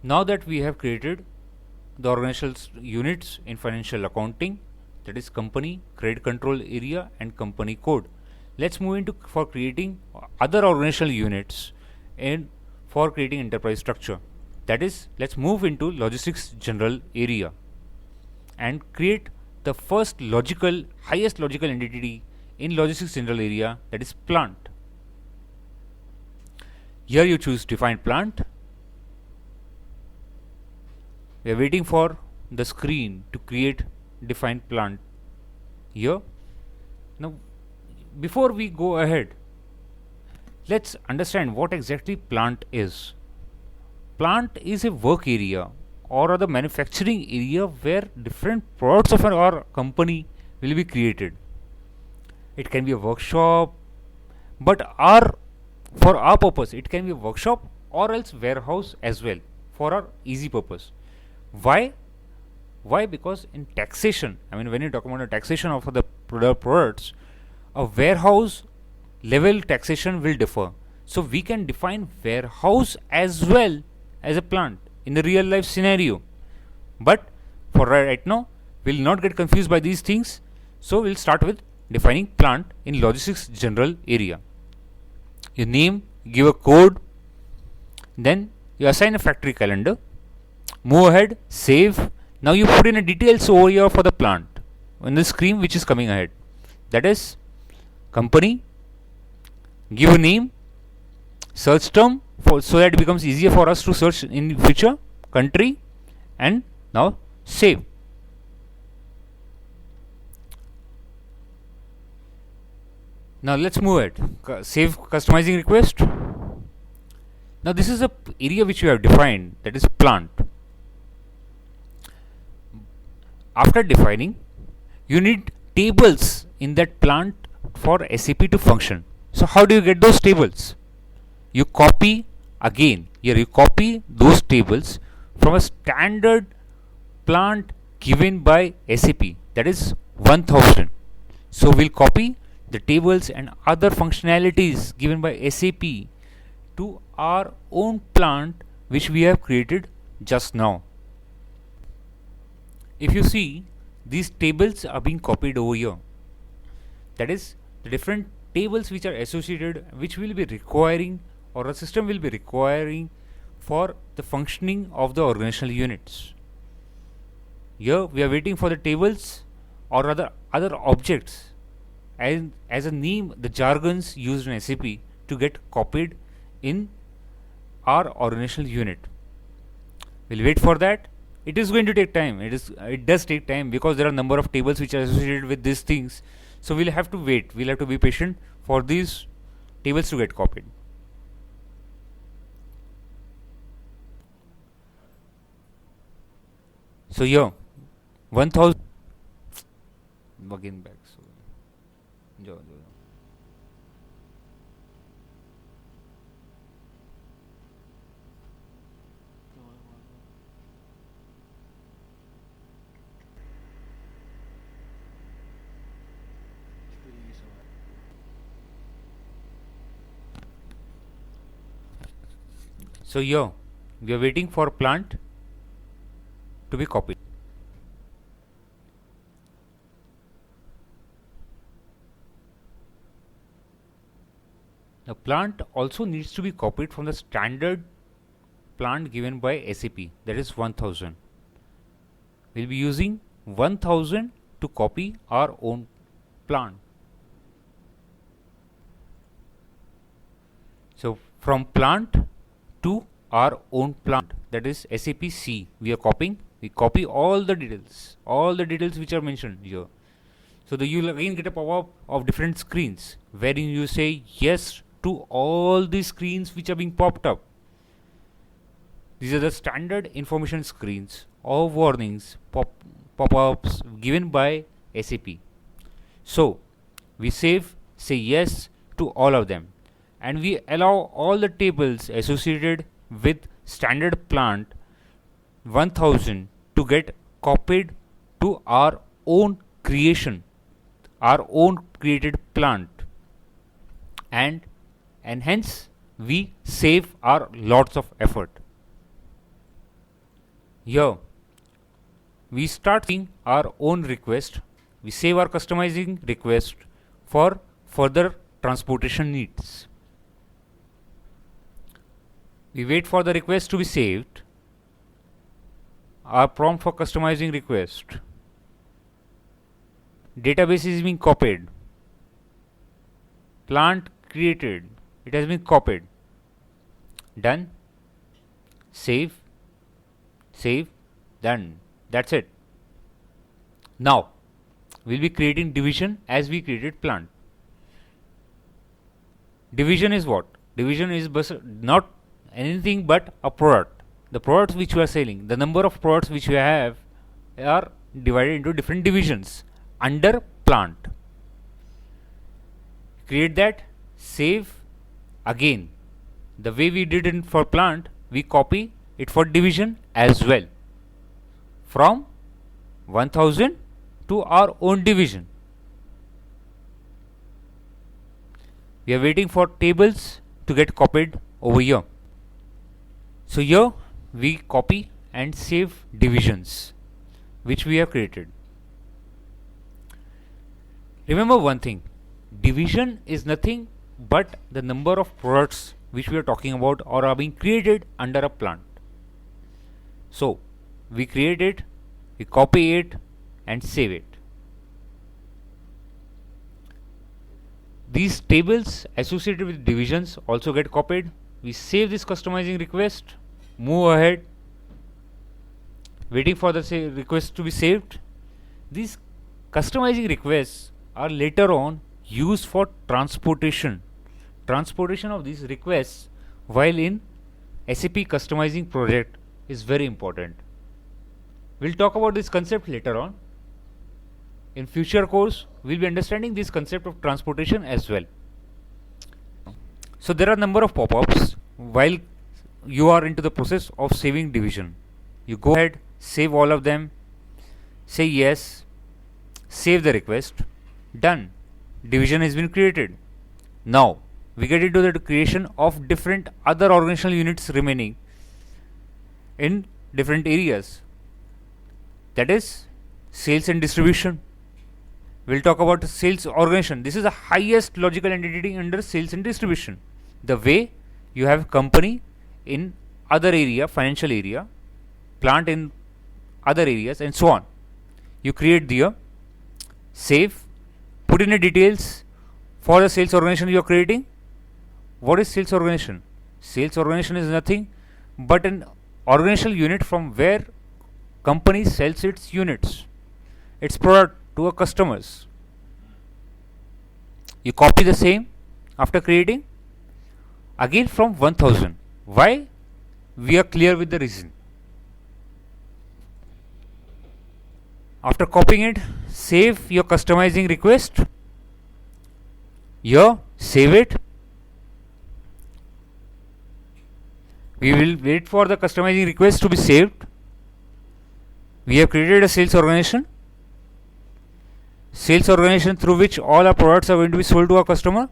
Now that we have created the organizational units in financial accounting, that is company, credit control area, and company code, let's move into for creating other organizational units and for creating enterprise structure. That is, let's move into logistics general area and create the first logical, highest logical entity in logistics general area, that is plant. Here you choose defined plant. We are waiting for the screen to create defined plant here. Now, before we go ahead, let's understand what exactly plant is. Plant is a work area or the manufacturing area where different products of our company will be created. It can be a workshop, but for our purpose, it can be a workshop or else warehouse as well for our easy purpose. Why? Why? Because in taxation, I mean, when you talk about the taxation of the products, a warehouse level taxation will differ. So we can define warehouse as well as a plant in the real life scenario. But for right now, we'll not get confused by these things. So we'll start with defining plant in logistics general area. You name, give a code, then you assign a factory calendar. Move ahead, save. Now you put in a details over here for the plant on the screen which is coming ahead. That is company. Give a name, search term so that it becomes easier for us to search in future. Country, and now save. Now let's move ahead. Save customizing request. Now this is the area which we have defined, that is plant. After defining, you need tables in that plant for SAP to function. So how do you get those tables? You copy again. Here you copy those tables from a standard plant given by SAP, that is 1000. So we'll copy the tables and other functionalities given by SAP to our own plant which we have created just now. If you see, these tables are being copied over here. That is, the different tables which are associated, which will be requiring or a system will be requiring for the functioning of the organizational units. Here we are waiting for the tables or other objects as a name, the jargons used in SAP to get copied in our organizational unit. We'll wait for that. It is going to take time. It does take time because there are a number of tables which are associated with these things. So we'll have to wait. We'll have to be patient for these tables to get copied. So here, 1000 again back. So, So here we are waiting for plant to be copied. The plant also needs to be copied from the standard plant given by SAP, that is 1000. We'll be using 1000 to copy our own plant. So from plant to our own plant, that is SAP C, we are copying. We copy all the details which are mentioned here. So you'll again get a pop-up of different screens wherein you say yes to all the screens which are being popped up. These are the standard information screens or warnings, pop-ups given by SAP. So we say yes to all of them, and we allow all the tables associated with standard plant 1000 to get copied to our own creation, our own created plant, and hence we save our lots of effort. Here we start seeing our own request. We save our customizing request for further transportation needs. We wait for the request to be saved. Our prompt for customizing request. Database is being copied. Plant created. It has been copied. Done. Save. Save. Done. That's it. Now we'll be creating division as we created plant. Division is what? Division is not anything but a product. The products which we are selling, the number of products which we have are divided into different divisions under plant. Create that, save. Again, the way we did it for plant, we copy it for division as well, from 1000 to our own division. We are waiting for tables to get copied over here. So here we copy and save divisions which we have created. Remember one thing, division is nothing but the number of products which we are talking about or are being created under a plant. So we create it, we copy it and save it. These tables associated with divisions also get copied. We save this customizing request, move ahead, waiting for the request to be saved. These customizing requests are later on used for transportation of these requests while in SAP customizing project is very important. We'll talk about this concept later on. In future course, we'll be understanding this concept of transportation as well. So there are a number of pop-ups while you are into the process of saving division. You go ahead, save all of them, say yes, save the request, done. Division has been created. Now we get into the creation of different other organizational units remaining in different areas. That is sales and distribution. We'll talk about sales organization. This is the highest logical entity under sales and distribution. The way you have company in other area, financial area, plant in other areas and so on. You create the save, put in the details for the sales organization you are creating. What is sales organization? Sales organization is nothing but an organizational unit from where company sells its units, its product to our customers. You copy the same after creating again from 1000. Why? We are clear with the reason. After copying it, save your customizing request. Here, save it. We will wait for the customizing request to be saved. We have created a sales organization through which all our products are going to be sold to our customer.